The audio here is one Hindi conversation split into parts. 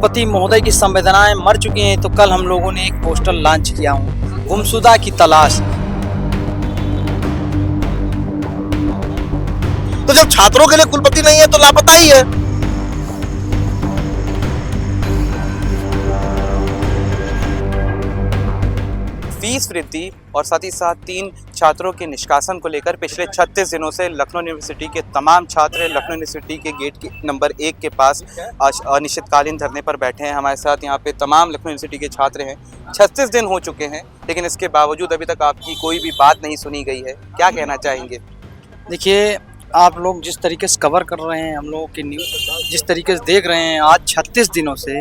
कुलपति महोदय की संवेदनाएं मर चुकी हैं, तो कल हम लोगों ने एक पोस्टर लॉन्च किया हूँ, गुमशुदा की तलाश। तो जब छात्रों के लिए कुलपति नहीं है तो लापता ही है। फीस वृद्धि और साथ ही साथ 3 छात्रों के निष्कासन को लेकर पिछले 36 दिनों से लखनऊ यूनिवर्सिटी के तमाम छात्र लखनऊ यूनिवर्सिटी के गेट के नंबर 1 के पास अनिश्चितकालीन धरने पर बैठे हैं। हमारे साथ यहाँ पे तमाम लखनऊ यूनिवर्सिटी के छात्र हैं। 36 दिन हो चुके हैं, लेकिन इसके बावजूद अभी तक आपकी कोई भी बात नहीं सुनी गई है। क्या कहना चाहेंगे? देखिए, आप लोग जिस तरीके से कवर कर रहे हैं, हम लोगों की न्यूज़ जिस तरीके से देख रहे हैं, आज 36 दिनों से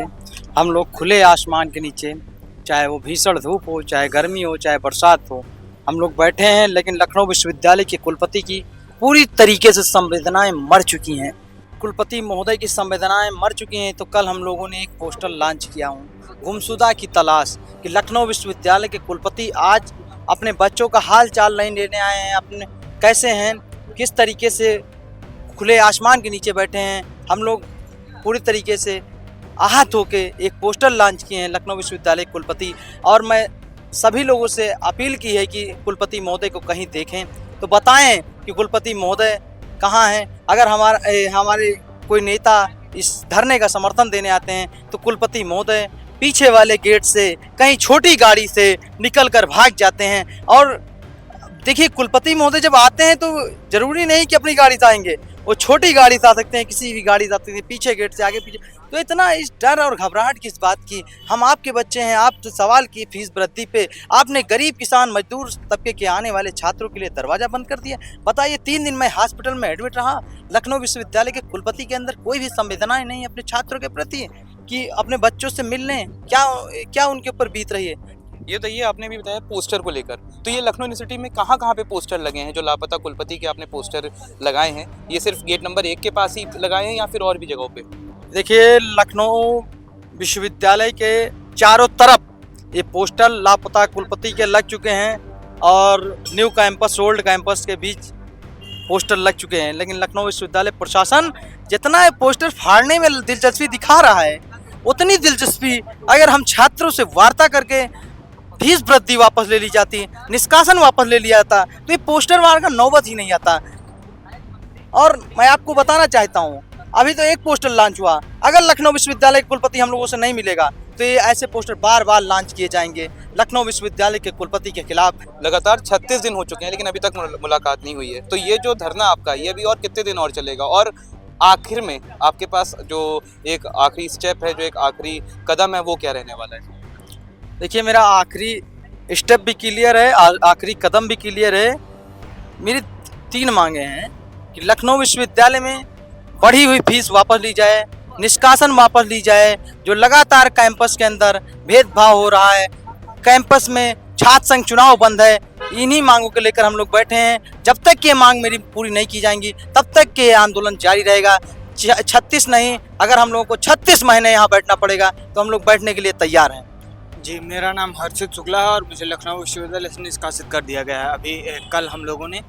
हम लोग खुले आसमान के नीचे, चाहे वो भीषण धूप हो, चाहे गर्मी हो, चाहे बरसात हो, हम लोग बैठे हैं। लेकिन लखनऊ विश्वविद्यालय के कुलपति की पूरी तरीके से संवेदनाएं मर चुकी हैं। कुलपति महोदय की संवेदनाएं मर चुकी हैं, तो कल हम लोगों ने एक पोस्टर लॉन्च किया हूँ, गुमशुदा की तलाश, कि लखनऊ विश्वविद्यालय के कुलपति आज अपने बच्चों का हाल चाल नहीं लेने आए हैं, अपने कैसे हैं, किस तरीके से खुले आसमान के नीचे बैठे हैं। हम लोग पूरी तरीके से आहत होके एक पोस्टर लॉन्च किए हैं लखनऊ विश्वविद्यालय कुलपति, और मैं सभी लोगों से अपील की है कि कुलपति महोदय को कहीं देखें तो बताएं कि कुलपति महोदय कहाँ हैं। अगर हमारे कोई नेता इस धरने का समर्थन देने आते हैं तो कुलपति महोदय पीछे वाले गेट से कहीं छोटी गाड़ी से निकल कर भाग जाते हैं। और देखिए, कुलपति महोदय जब आते हैं तो जरूरी नहीं कि अपनी गाड़ी से आएंगे, वो छोटी गाड़ी से आ सकते हैं, किसी भी गाड़ी से आ सकते हैं, पीछे गेट से आगे पीछे। तो इतना इस डर और घबराहट किस बात की? हम आपके बच्चे हैं। आप तो सवाल की फीस वृद्धि पे आपने गरीब किसान मजदूर तबके के आने वाले छात्रों के लिए दरवाजा बंद कर दिया। बताइए, 3 दिन मैं हॉस्पिटल में एडमिट रहा। लखनऊ विश्वविद्यालय के कुलपति के अंदर कोई भी संवेदनाएं नहीं अपने छात्रों के प्रति कि अपने बच्चों से मिलने क्या उनके ऊपर बीत रही है। ये तो ये आपने भी बताया पोस्टर को लेकर, तो ये लखनऊ यूनिवर्सिटी में कहाँ पे पोस्टर लगे हैं जो लापता कुलपति के आपने पोस्टर लगाए हैं? ये सिर्फ गेट नंबर 1 के पास ही लगाए हैं या फिर और भी जगहों पे? देखिए, लखनऊ विश्वविद्यालय के चारों तरफ ये पोस्टर लापता कुलपति के लग चुके हैं, और न्यू कैंपस ओल्ड कैंपस के बीच पोस्टर लग चुके हैं। लेकिन लखनऊ विश्वविद्यालय प्रशासन जितना पोस्टर फाड़ने में दिलचस्पी दिखा रहा है, उतनी दिलचस्पी अगर हम छात्रों से वार्ता करके फीस वृद्धि वापस ले ली जाती, निष्कासन वापस ले लिया जाता, तो ये पोस्टर मार का नौबत ही नहीं आता। और मैं आपको बताना चाहता हूँ, अभी तो एक पोस्टर लॉन्च हुआ। अगर लखनऊ विश्वविद्यालय के कुलपति हम लोगों से नहीं मिलेगा तो ये ऐसे पोस्टर बार बार लॉन्च किए जाएंगे लखनऊ विश्वविद्यालय के कुलपति के खिलाफ। लगातार 36 दिन हो चुके हैं, लेकिन अभी तक मुलाकात नहीं हुई है। तो ये जो धरना आपका, ये अभी और कितने दिन और चलेगा? और आखिर में आपके पास जो एक आखिरी स्टेप है, जो एक आखिरी कदम है, वो क्या रहने वाला है? देखिए, मेरा आखिरी स्टेप भी क्लियर है, आखिरी कदम भी क्लियर है। मेरी 3 मांगे हैं कि लखनऊ विश्वविद्यालय में बढ़ी हुई फीस वापस ली जाए, निष्कासन वापस ली जाए, जो लगातार कैंपस के अंदर भेदभाव हो रहा है, कैंपस में छात्र संघ चुनाव बंद है, इन्हीं मांगों को लेकर हम लोग बैठे हैं। जब तक ये मांग मेरी पूरी नहीं की जाएंगी, तब तक के आंदोलन जारी रहेगा। 36 नहीं, अगर हम लोगों को 36 महीने यहाँ बैठना पड़ेगा तो हम लोग बैठने के लिए तैयार हैं। जी, मेरा नाम हर्षित शुक्ला है और मुझे लखनऊ विश्वविद्यालय से निष्कासित कर दिया गया है। अभी कल हम लोगों ने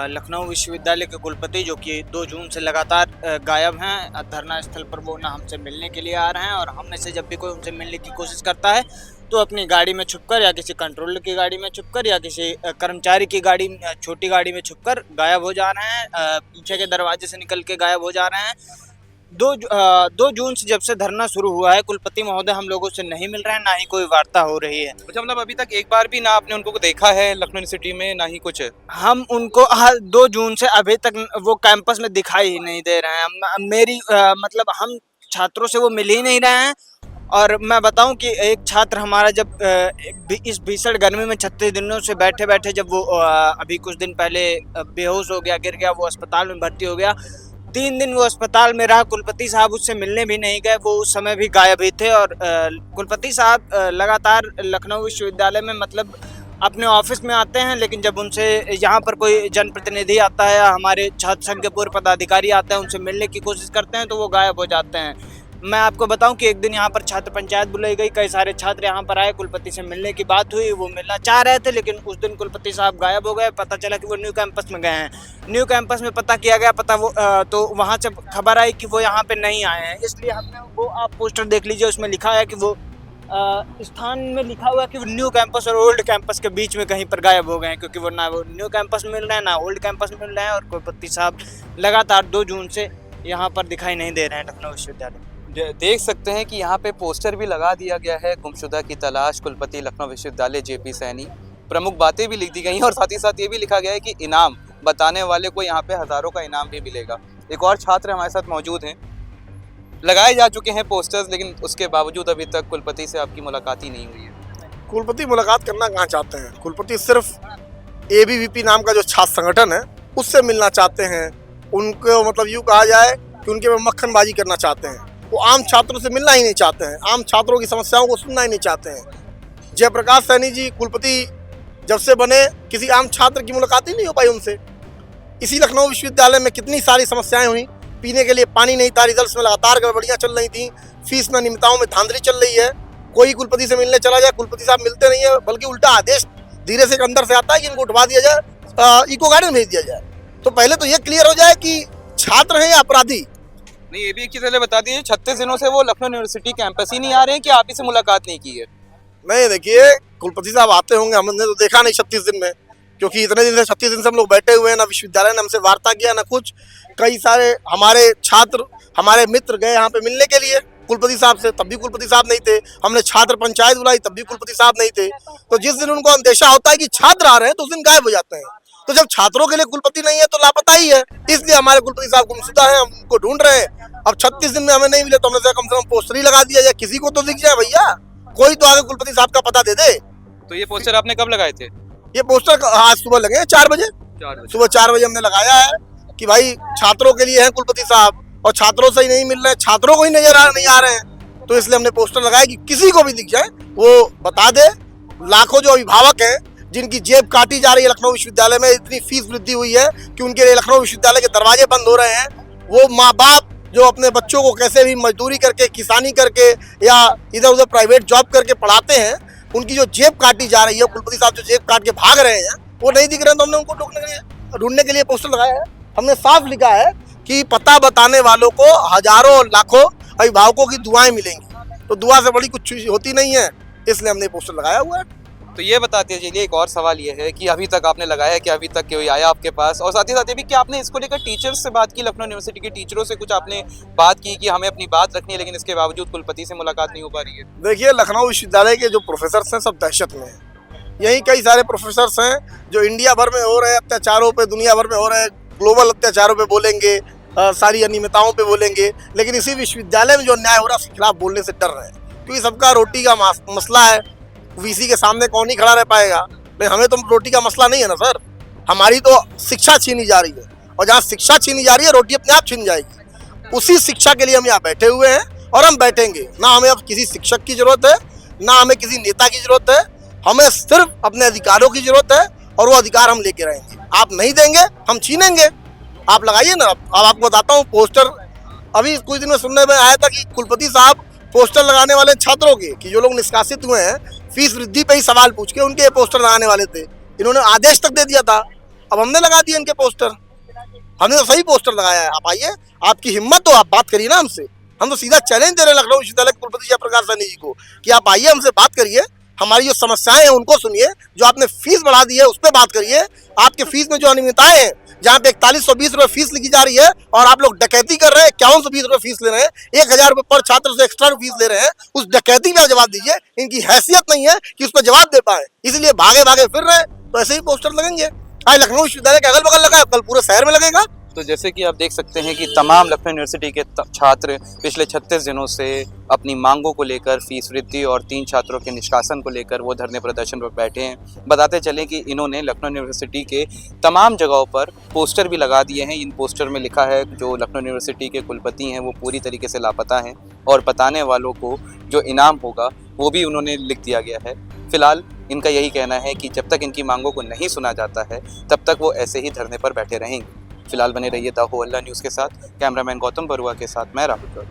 लखनऊ विश्वविद्यालय के कुलपति, जो कि 2 जून से लगातार गायब हैं धरना स्थल पर, वो ना हमसे मिलने के लिए आ रहे हैं, और हम में से जब भी कोई उनसे मिलने की कोशिश करता है तो अपनी गाड़ी में छुपकर, या किसी कंट्रोलर की गाड़ी में छुपकर, या किसी कर्मचारी की गाड़ी, छोटी गाड़ी में छुपकर गायब हो जा रहे हैं, पीछे के दरवाजे से निकल के गायब हो जा रहे हैं। 2 जून से जब से धरना शुरू हुआ है, कुलपति महोदय हम लोगों से नहीं मिल रहे हैं, ना ही कोई वार्ता हो रही है। अच्छा, मतलब अभी तक एक बार भी ना आपने उनको देखा है लखनऊ यूनिवर्सिटी में, ना ही कुछ? हम उनको 2 जून से अभी तक वो कैंपस में दिखाई ही नहीं दे रहे हैं। मेरी मतलब हम छात्रों से वो मिल ही नहीं रहे हैं। और मैं बताऊं कि एक छात्र हमारा जब इस भीषण गर्मी में 36 दिनों से बैठे बैठे, जब वो अभी कुछ दिन पहले बेहोश हो गया, गिर गया, वो अस्पताल में भर्ती हो गया। 3 दिन वो अस्पताल में रहा, कुलपति साहब उससे मिलने भी नहीं गए, वो उस समय भी गायब ही थे। और कुलपति साहब लगातार लखनऊ विश्वविद्यालय में मतलब अपने ऑफिस में आते हैं, लेकिन जब उनसे यहाँ पर कोई जनप्रतिनिधि आता है या हमारे छात्र संघ के पूर्व पदाधिकारी आते हैं, उनसे मिलने की कोशिश करते हैं तो वो गायब हो जाते हैं। मैं आपको बताऊं कि एक दिन यहाँ पर छात्र पंचायत बुलाई गई, कई सारे छात्र यहाँ पर आए, कुलपति से मिलने की बात हुई, वो मिलना चाह रहे थे, लेकिन उस दिन कुलपति साहब गायब हो गए। पता चला कि वो न्यू कैंपस में गए हैं। न्यू कैंपस में पता किया गया, तो वहाँ से खबर आई कि वो यहाँ पे नहीं आए हैं। इसलिए हमने वो, आप पोस्टर देख लीजिए, उसमें लिखा है कि वो स्थान में लिखा हुआ है कि वो न्यू कैंपस और ओल्ड कैंपस के बीच में कहीं पर गायब हो गए हैं, क्योंकि वो ना वो न्यू कैंपस में मिल रहे हैं ना ओल्ड कैंपस में मिल रहे हैं। और कुलपति साहब लगातार 2 जून से यहाँ पर दिखाई नहीं दे रहे हैं लखनऊ विश्वविद्यालय। देख सकते हैं कि यहाँ पे पोस्टर भी लगा दिया गया है, गुमशुदा की तलाश कुलपति लखनऊ विश्वविद्यालय जेपी सैनी। प्रमुख बातें भी लिख दी गई हैं और साथ ही साथ ये भी लिखा गया है कि इनाम बताने वाले को यहाँ पे हज़ारों का इनाम भी मिलेगा। एक और छात्र हमारे साथ मौजूद हैं। लगाए जा चुके हैं पोस्टर्स, लेकिन उसके बावजूद अभी तक कुलपति से आपकी मुलाकात ही नहीं हुई है। कुलपति मुलाकात करना कहाँ चाहते हैं? कुलपति सिर्फ एबीवीपी नाम का जो छात्र संगठन है उससे मिलना चाहते हैं। उनको मतलब यूँ कहा जाए कि उनके में मक्खनबाजी करना चाहते हैं। वो आम छात्रों से मिलना ही नहीं चाहते हैं, आम छात्रों की समस्याओं को सुनना ही नहीं चाहते हैं। जयप्रकाश सैनी जी कुलपति जब से बने, किसी आम छात्र की मुलाकात ही नहीं हो पाई उनसे। इसी लखनऊ विश्वविद्यालय में कितनी सारी समस्याएं हुई, पीने के लिए पानी नहीं था, रिजल्ट्स में लगातार गड़बड़ियाँ चल रही थी, फीस में नियमितताओं में धांधली चल रही है। कोई कुलपति से मिलने चला जाए, कुलपति साहब मिलते नहीं है, बल्कि उल्टा आदेश धीरे से अंदर से आता है कि इनको उठवा दिया जाए, इको गार्डन भेज दिया जाए। तो पहले तो ये क्लियर हो जाए कि छात्र हैं या अपराधी। नहीं, ये भी एक चीज़ पहले बता दीजिए, 36 दिनों से वो लखनऊ यूनिवर्सिटी कैंपस ही नहीं आ रहे हैं कि आप ही से मुलाकात नहीं की है? नहीं, देखिए कुलपति साहब आते होंगे, हमने तो देखा नहीं 36 दिन में, क्योंकि इतने दिन से 36 दिन से हम लोग बैठे हुए हैं, ना विश्वविद्यालय ने हमसे वार्ता किया ना कुछ। कई सारे हमारे छात्र, हमारे मित्र गए यहाँ पे मिलने के लिए कुलपति साहब से, तब भी कुलपति साहब नहीं थे। हमने छात्र पंचायत बुलाई, तब भी कुलपति साहब नहीं थे। तो जिस दिन उनको अंदेशा होता है कि छात्र आ रहे हैं तो उस दिन गायब हो जाते हैं। तो जब छात्रों के लिए कुलपति नहीं है तो लापता ही है। इसलिए हमारे कुलपति साहब गुमशुदा हैं, हम उनको ढूंढ रहे हैं। अब 36 दिन में हमें नहीं मिले तो हमने कम से कम पोस्टर ही लगा दिया जाए, किसी को तो दिख जाए भैया, कोई तो आगे कुलपति साहब का पता दे दे। तो ये पोस्टर आपने कब लगाए थे? ये पोस्टर आज सुबह लगे हैं 4 बजे, सुबह 4 बजे हमने लगाया है कि भाई छात्रों के लिए हैं कुलपति साहब, और छात्रों से ही नहीं मिल रहे, छात्रों को ही नहीं आ रहे हैं। तो इसलिए हमने पोस्टर लगाया कि किसी को भी दिख जाए वो बता दे। लाखों जो अभिभावक हैं जिनकी जेब काटी जा रही है लखनऊ विश्वविद्यालय में, इतनी फीस वृद्धि हुई है कि उनके लिए लखनऊ विश्वविद्यालय के दरवाजे बंद हो रहे हैं। वो माँ बाप जो अपने बच्चों को कैसे भी मजदूरी करके, किसानी करके या इधर उधर प्राइवेट जॉब करके पढ़ाते हैं, उनकी जो जेब काटी जा रही है, कुलपति साहब जो जेब काट के भाग रहे हैं, वो नहीं दिख रहे हैं। तो हमने उनको ढूंढने के लिए पोस्टर लगाया है। हमने साफ लिखा है कि पता बताने वालों को हजारों लाखों अभिभावकों की दुआएं मिलेंगी। तो दुआ से बड़ी कुछ चीज होती नहीं है, इसलिए हमने पोस्टर लगाया हुआ है। तो ये बताते चलिए, एक और सवाल ये है कि अभी तक आपने लगाया कि अभी तक कोई आया आपके पास, और साथ ही साथ ये भी कि आपने इसको लेकर टीचर्स से बात की, लखनऊ यूनिवर्सिटी के टीचरों से कुछ आपने बात की कि हमें अपनी बात रखनी है, लेकिन इसके बावजूद कुलपति से मुलाकात नहीं हो पा रही है? देखिए, लखनऊ विश्वविद्यालय के जो प्रोफेसर हैं सब दहशत में हैं। यही कई सारे प्रोफेसर हैं जो इंडिया भर में हो रहे अत्याचारों पे, दुनिया भर में हो रहे ग्लोबल अत्याचारों पे बोलेंगे, सारी अनियमितताओं पे बोलेंगे, लेकिन इसी विश्वविद्यालय में जो अन्याय हो रहा है उसके खिलाफ बोलने से डर रहे हैं, क्योंकि सबका रोटी का मसला है। वीसी के सामने कौन ही खड़ा रह पाएगा? नहीं, हमें तो रोटी का मसला नहीं है ना सर, हमारी तो शिक्षा छीनी जा रही है, और जहाँ शिक्षा छीनी जा रही है रोटी अपने आप छीन जाएगी। उसी शिक्षा के लिए हम यहाँ बैठे हुए हैं और हम बैठेंगे। ना हमें अब किसी शिक्षक की जरूरत है, ना हमें किसी नेता की जरूरत है, हमें सिर्फ अपने अधिकारों की जरूरत है, और वो अधिकार हम लेके रहेंगे। आप नहीं देंगे, हम छीनेंगे। आप लगाइए ना। अब आपको बताता हूँ पोस्टर, अभी कुछ दिन में सुनने में आया था कि कुलपति साहब पोस्टर लगाने वाले छात्रों के, कि जो लोग निष्कासित हुए हैं फीस वृद्धि पे ही सवाल पूछ के, उनके पोस्टर लगाने वाले थे। इन्होंने आदेश तक दे दिया था, अब हमने लगा दिए इनके पोस्टर। हमने तो सही पोस्टर लगाया है। आप आइए, आपकी हिम्मत हो, आप बात करिए ना हमसे। हम तो सीधा चैलेंज दे रहे हैं लखनऊ विश्वविद्यालय के कुलपति जयप्रकाश सैनी जी को कि आप आइए, हमसे बात करिए, हमारी जो समस्याएं हैं उनको सुनिए, जो आपने फीस बढ़ा दी है उस पर बात करिए। आपके फीस में जो अनियमितताएं हैं, जहाँ पे 4120 रुपये फीस लिखी जा रही है और आप लोग डकैती कर रहे हैं, 5120 रुपये फीस ले रहे हैं, 1000 रुपये पर छात्र से एक्स्ट्रा फीस ले रहे हैं, उस डकैती का जवाब दीजिए। इनकी हैसियत नहीं है कि उसका जवाब दे पाए, इसलिए भागे भागे फिर रहे। तो ऐसे ही पोस्टर लगेंगे। आज लखनऊ विश्वविद्यालय के अगल बगल लगा है, कल पूरे शहर में लगेगा। तो जैसे कि आप देख सकते हैं कि तमाम लखनऊ यूनिवर्सिटी के छात्र पिछले 36 दिनों से अपनी मांगों को लेकर, फीस वृद्धि और 3 छात्रों के निष्कासन को लेकर वो धरने प्रदर्शन पर बैठे हैं। बताते चलें कि इन्होंने लखनऊ यूनिवर्सिटी के तमाम जगहों पर पोस्टर भी लगा दिए हैं। इन पोस्टर में लिखा है जो लखनऊ यूनिवर्सिटी के कुलपति हैं वो पूरी तरीके से लापता हैं, और बताने वालों को जो इनाम होगा वो भी उन्होंने लिख दिया गया है। फिलहाल इनका यही कहना है कि जब तक इनकी मांगों को नहीं सुना जाता है तब तक वो ऐसे ही धरने पर बैठे रहेंगे। फिलहाल बने रहिए द होल न्यूज़ के साथ। कैमरामैन गौतम बरुआ के साथ मैं राहुल।